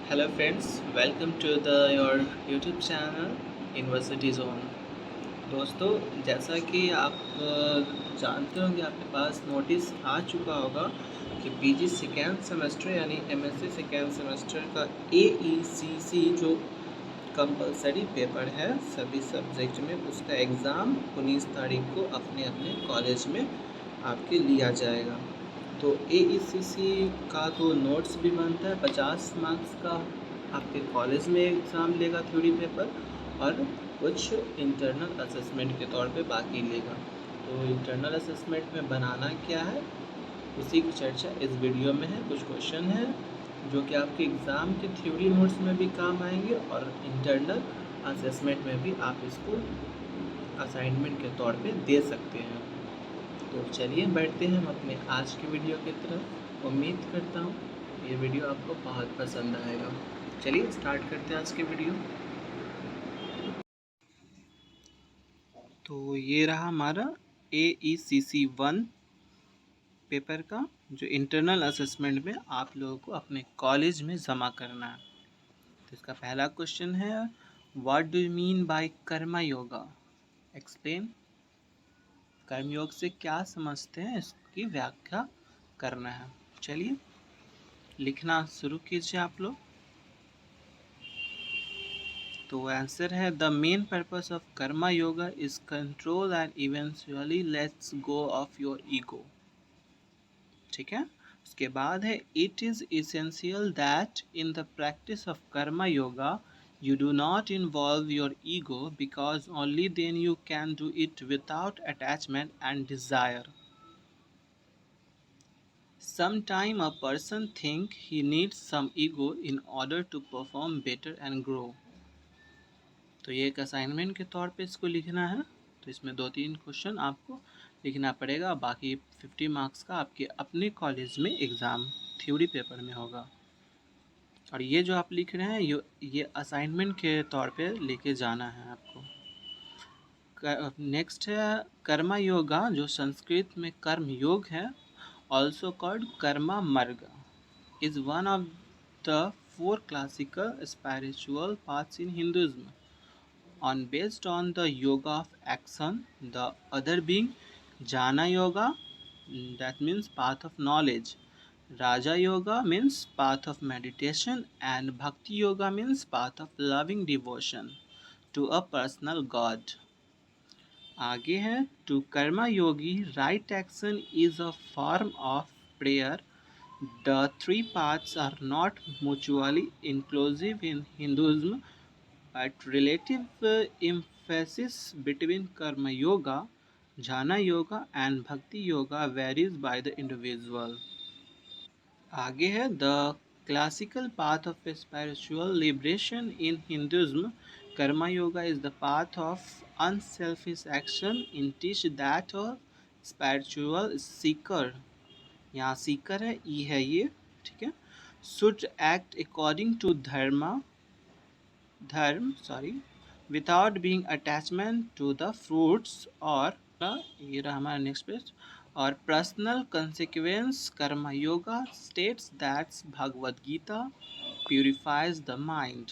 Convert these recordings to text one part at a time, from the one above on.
Hello friends, welcome to the your YouTube channel university zone. दोस्तों, जैसा कि आप जानते होंगे, आपके पास नोटिस आ चुका होगा कि पीजी सेकेंड सेमेस्टर यानी एमएससी सेकेंड सेमेस्टर का एईसीसी जो कंपलसरी पेपर है सभी सब्जेक्ट में, उसका एग्ज़ाम 19 तारीख को अपने अपने कॉलेज में आपके लिया जाएगा। तो एईसीसी का तो नोट्स भी बनता है, 50 मार्क्स का आपके कॉलेज में एग्ज़ाम लेगा थ्योरी पेपर, और कुछ इंटरनल असेसमेंट के तौर पे बाकी लेगा। तो इंटरनल असेसमेंट में बनाना क्या है, उसी की चर्चा इस वीडियो में है। कुछ क्वेश्चन है जो कि आपके एग्ज़ाम के थ्योरी नोट्स में भी काम आएंगे और इंटरनल असेसमेंट में भी आप इसको असाइनमेंट के तौर पे दे सकते हैं। तो चलिए बढ़ते हैं हम अपने आज की वीडियो की तरफ। उम्मीद करता हूँ ये वीडियो आपको बहुत पसंद आएगा। चलिए स्टार्ट करते हैं आज की वीडियो। तो ये रहा हमारा AECC 1 पेपर का जो इंटरनल असेसमेंट में आप लोगों को अपने कॉलेज में जमा करना है। तो इसका पहला क्वेश्चन है, what do you mean by Karma yoga? Explain. कर्मयोग से क्या समझते हैं, इसकी व्याख्या करना है। चलिए लिखना शुरू कीजिए आप लोग। तो आंसर है, the main purpose of Karma yoga is control and eventually let's go of your ego. ठीक है। उसके बाद है, it is essential that in the practice of Karma yoga you do not involve your ego because only then you can do it without attachment and desire. Sometime a person think he needs some ego in order to perform better and grow. तो ये एक assignment के तौर पे इसको लिखना है। तो इसमें 2-3 क्वेश्चन आपको लिखना पड़ेगा, बाकी 50 मार्क्स का आपके अपने कॉलेज में एग्ज़ाम थ्योरी पेपर में होगा। और ये जो आप लिख रहे हैं ये असाइनमेंट के तौर पे लेके जाना है आपको। नेक्स्ट है कर्मा योगा, जो संस्कृत में कर्म योग है, also called Karma Marg, is one of the 4 classical spiritual paths in Hinduism, on based on the yoga of action, the other being jnana yoga, that means path of knowledge, raja yoga means path of meditation, and bhakti yoga means path of loving devotion to a personal god. आगे है, to karma yogi right action is a form of prayer. The 3 paths are not mutually inclusive in Hinduism, but relative emphasis between Karma Yoga, Jnana Yoga and Bhakti Yoga varies by the individual. आगे है, the classical path of spiritual liberation in Hinduism, karma yoga is the path of unselfish action in teach that spiritual seeker, यहाँ seeker है, ई है ये, ठीक है, should act according to dharma without being attachment to the fruits, और ये रहा हमारा नेक्स्ट पेज, और personal consequence karma yoga states that's Bhagavad Gita purifies the mind.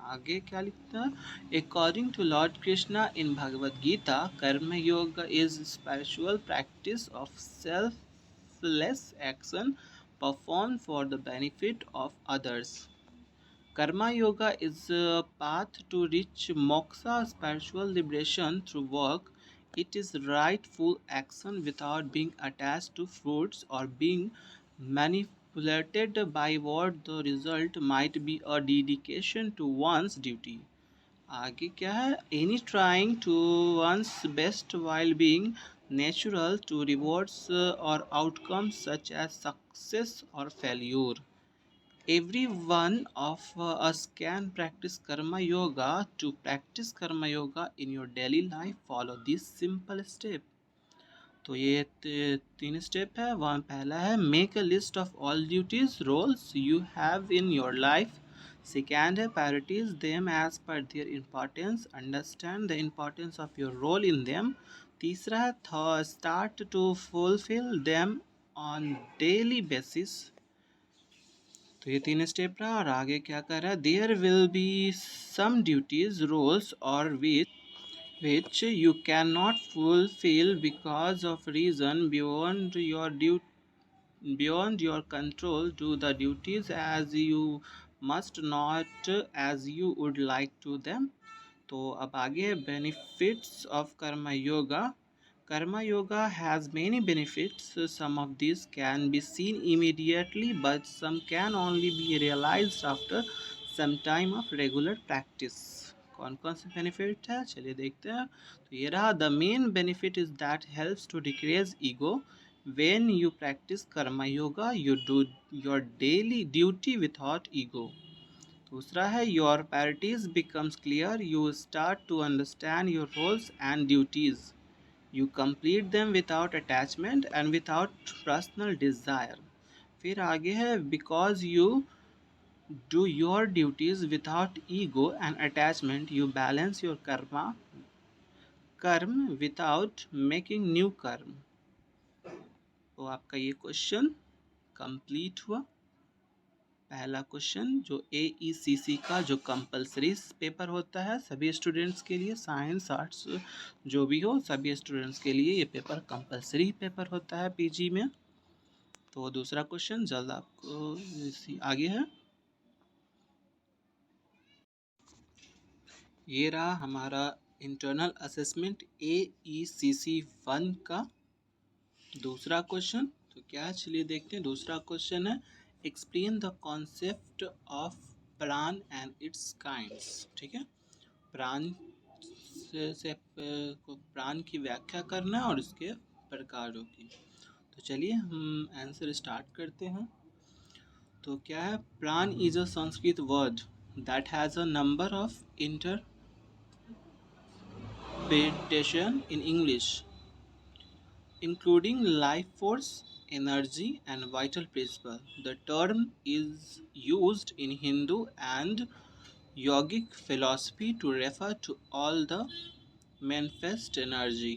आगे क्या लिखता है, अकॉर्डिंग टू लॉर्ड कृष्णा इन भगवद गीता, कर्म योग is spiritual practice of selfless action performed for the benefit of others. Karma yoga is a path to reach moksha, spiritual liberation through work. It is rightful action without being attached to fruits or being manipulated by what the result might be, a dedication to one's duty. आगे क्या है, any trying to one's best while being natural to rewards or outcomes such as success or failure. Every one of us can practice karma yoga. To practice karma yoga in your daily life, follow this simple step. तो ये 3 step है। One पहला है, make a list of all duties roles you have in your life. Second है, prioritise them as per their importance, understand the importance of your role in them. तीसरा है, start to fulfil them on daily basis. तो ये 3 step रहा और आगे क्या कर रहा है, there will be some duties roles और which you cannot fulfill because of reason beyond your control. Do the duties as you must, not as you would like to them. तो अब आगे benefits of Karma yoga. Karma yoga has many benefits. Some of these can be seen immediately, but some can only be realized after some time of regular practice. कौन कौन से benefit है चलिए देखते हैं. तो ये रहा, the main benefit is that helps to decrease ego. when you practice karma yoga you do your daily duty without ego. दूसरा है, your priorities becomes clear. You start to understand your roles and duties. You complete them without attachment and without personal desire. फिर आगे है, because you do your duties without ego and attachment, you balance your कर्म without making new कर्म. तो आपका ये question complete हुआ. पहला क्वेश्चन जो AECC का जो कंपलसरी पेपर होता है सभी स्टूडेंट्स के लिए, साइंस आर्ट्स जो भी हो सभी स्टूडेंट्स के लिए ये पेपर कंपलसरी पेपर होता है PG में. तो दूसरा क्वेश्चन जल्द आपको आगे है. ये रहा हमारा इंटरनल असेसमेंट AECC 1 का दूसरा क्वेश्चन. तो क्या चलिए देखते हैं. दूसरा क्वेश्चन है, एक्सप्लेन द कॉन्सेप्ट ऑफ प्राण एंड इट्स काइंड्स. ठीक है, प्राण से प्राण की व्याख्या करना और इसके प्रकारों की. तो चलिए हम आंसर स्टार्ट करते हैं. तो क्या है, प्राण is a Sanskrit word that has a number of interpretation in English, including life force, energy, and vital principle. The term is used in Hindu and yogic philosophy to refer to all the manifest energy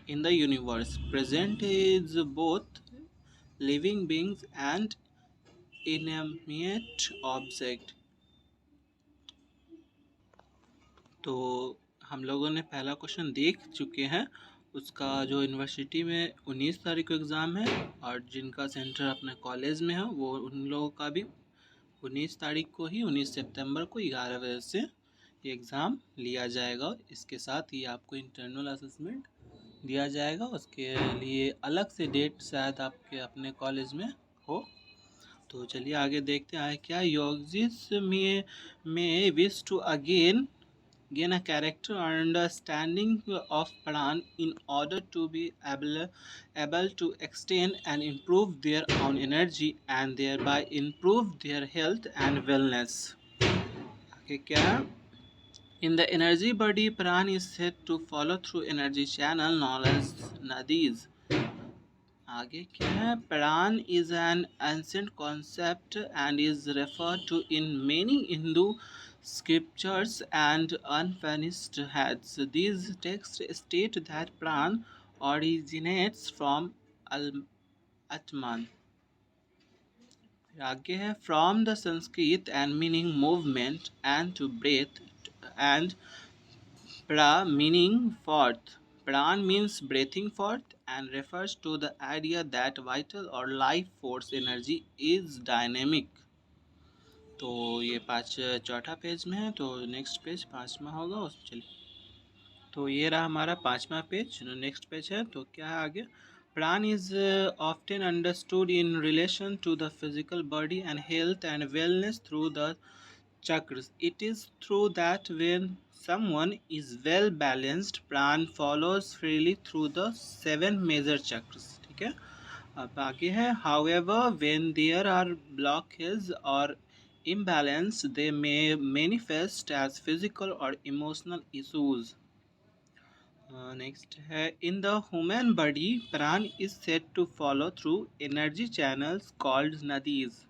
in the universe. Present is both living beings and inanimate object. तो हम लोगों ने पहला question देख चुके हैं. उसका जो यूनिवर्सिटी में 19 तारीख को एग्ज़ाम है और जिनका सेंटर अपने कॉलेज में है वो उन लोगों का भी 19 तारीख को ही 19 सितंबर को 11 बजे से ये एग्ज़ाम लिया जाएगा. इसके साथ ही आपको इंटरनल असेसमेंट दिया जाएगा. उसके लिए अलग से डेट शायद आपके अपने कॉलेज में हो. तो चलिए आगे देखते हैं क्या, योगिस में wish to again gain a character understanding of Pran in order to be able to extend and improve their own energy and thereby improve their health and wellness. आगे क्या, in the energy body Pran is said to follow through energy channel known as nadis. आगे क्या है, प्राण is an ancient concept and is referred to in many Hindu scriptures and unfinished heads. These texts state that pran originates from Atman. आगे है, from the Sanskrit and meaning movement and to breath and pra meaning forth. Pran means breathing forth and refers to the idea that vital or life force energy is dynamic. तो ये चौथा page में है. तो next page पाँचवा होगा उस चलिए. तो ये रहा हमारा पाँचवा पेज. नेक्स्ट पेज है. तो क्या है आगे, prana is often understood in relation to the physical body and health and wellness through the chakras. It is through that when someone is well balanced, pran follows freely through the 7 major chakras. ठीक है. अब आगे है, however when there are blockages or imbalance they may manifest as physical or emotional issues. Next है, in the human body pran is said to follow through energy channels called nadis.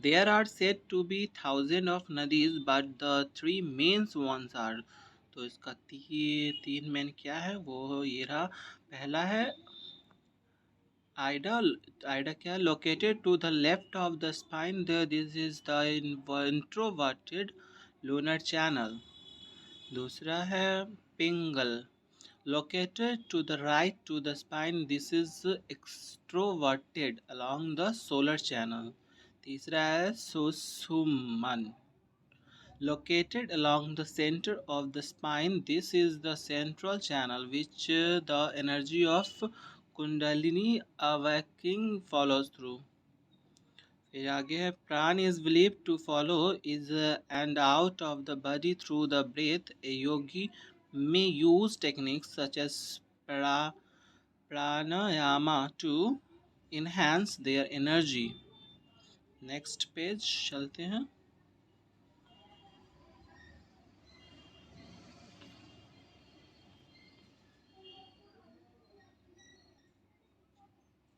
There are said to be thousands of nadis but the three main ones are. तो इसका तीन main क्या है वो ये रहा. पहला है Ida, Ida क्या located to the left of the spine there, this is the introverted lunar channel. दूसरा है पिंगल, located to the right to the spine, this is extroverted along the solar channel. तीसरा है सुसुमन, located along the center of the spine, this is the central channel which the energy of Kundalini awakening follows through. फिर आगे है प्राण is believed to follow is and out of the body through the breath. A yogi may use techniques such as pranayama to enhance their energy. Next page चलते हैं.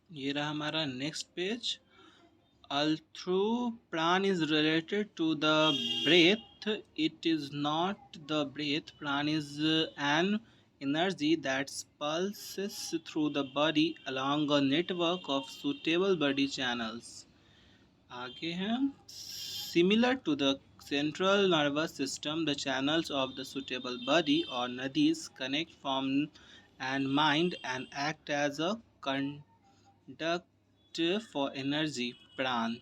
ये रहा हमारा next page. Although pran is related to the breath, it is not the breath. Pran is an energy that pulses through the body along a network of suitable body channels. आगे हैं. Similar to the central nervous system, the channels of the suitable body or nadis connect from and mind and act as a conduct for energy. Pran.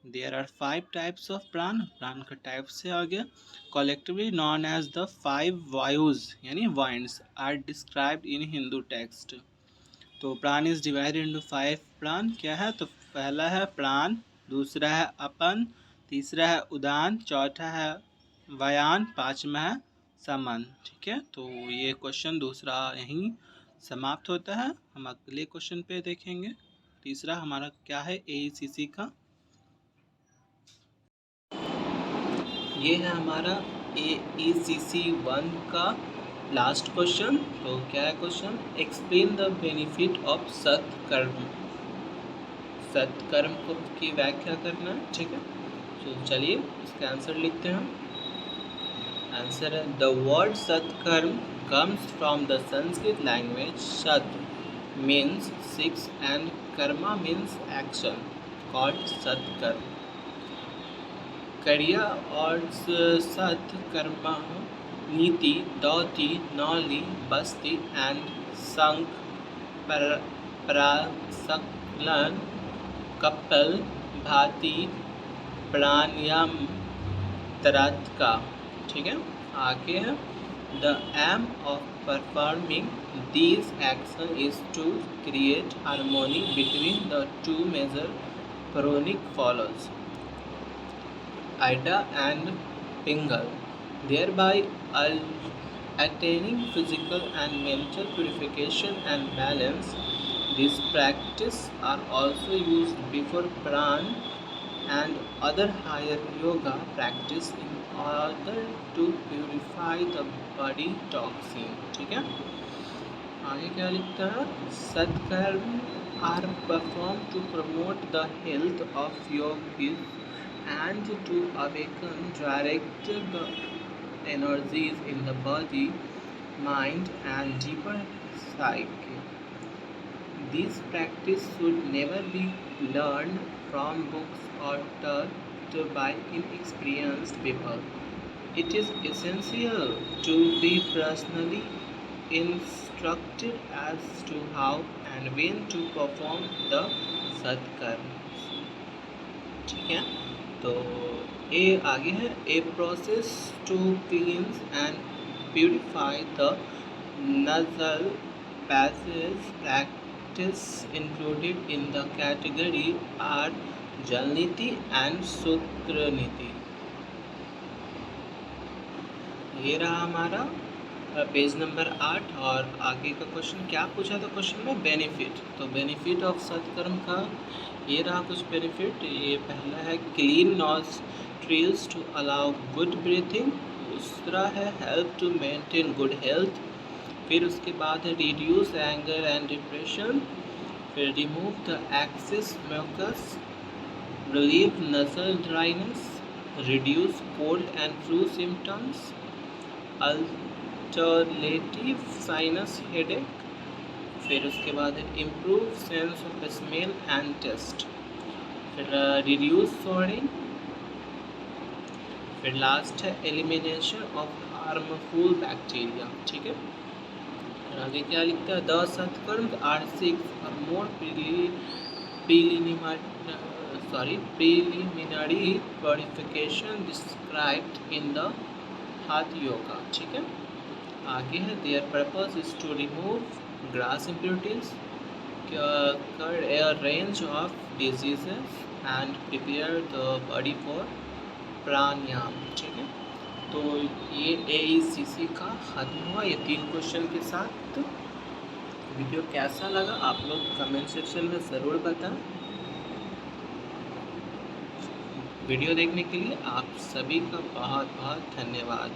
There are 5 types of pran. Pran का types है आगे. Collectively known as the 5 vayus यानी winds are described in Hindu text. तो प्राण is divided into 5 प्राण क्या है. तो पहला है प्राण, दूसरा है अपन, तीसरा है उदान, चौथा है वायान, पांचवा है समन. ठीक है, तो ये क्वेश्चन दूसरा यहीं समाप्त होता है. हम अगले क्वेश्चन पे देखेंगे. तीसरा हमारा क्या है AECC का. ये है हमारा AECC 1 का लास्ट क्वेश्चन. तो क्या है question. Explain the benefit of सत्कर्म. सत्कर्म को की व्याख्या करना है. ठीक है, तो चलिए इसका आंसर लिखते हैं. आंसर है the word satkarma comes from the Sanskrit language. Sat means 6 and karma means action, called satkarma. करिया और सत कर्मा नीति, दौती, नौली, बस्ती एंड संख, प्रासकलन, कपल भाती, प्राणायाम, तरात्का. ठीक है, आगे है the aim of performing these action is to create harmony between the two major chronic follows, Ida and Pingal, thereby attaining physical and mental purification and balance. These practices are also used before pran and other higher yoga practice in order to purify the body toxin. ठीक है, आगे क्या लिखता है. सत्कर्म are performed to promote the health of yogis and to awaken direct the energies in the body, mind and deeper psyche. This practice should never be learned from books or taught by inexperienced people. It is essential to be personally instructed as to how and when to perform the सत्कर्म. ठीक है, तो ए आगे है a process to cleanse and purify the nasal passages. Practice included in the category are Jalniti and Sutraniti. ये रहा हमारा पेज नंबर 8. और आगे का क्वेश्चन क्या पूछा था क्वेश्चन में. बेनिफिट. तो बेनिफिट ऑफ सत्कर्म का ये रहा कुछ बेनिफिट. ये पहला है clean nostrils to allow good breathing. दूसरा है help to maintain good health. फिर उसके बाद है रिड्यूस एंगर एंड डिप्रेशन. फिर remove the excess mucus, relieve nasal dryness, reduce cold and flu symptoms, alternative sinus headache, फिर उसके बाद improve sense of smell and taste, फिर रिड्यूस सोडिंग, फिर लास्ट है एलिमिनेशन ऑफ हार्मफुल बैक्टीरिया। ठीक है, और आगे क्या लिखता है, the shatkarma are six more preliminary purification described in the hatha yoga. ठीक है, आगे है their purpose is to remove gross impurities, cure a range of diseases and prepare the body for प्राणायाम। ठीक है, तो ये AECC का खत्म हुआ ये 3 क्वेश्चन के साथ। तो वीडियो कैसा लगा आप लोग कमेंट सेक्शन में ज़रूर बताएं। वीडियो देखने के लिए आप सभी का बहुत बहुत धन्यवाद।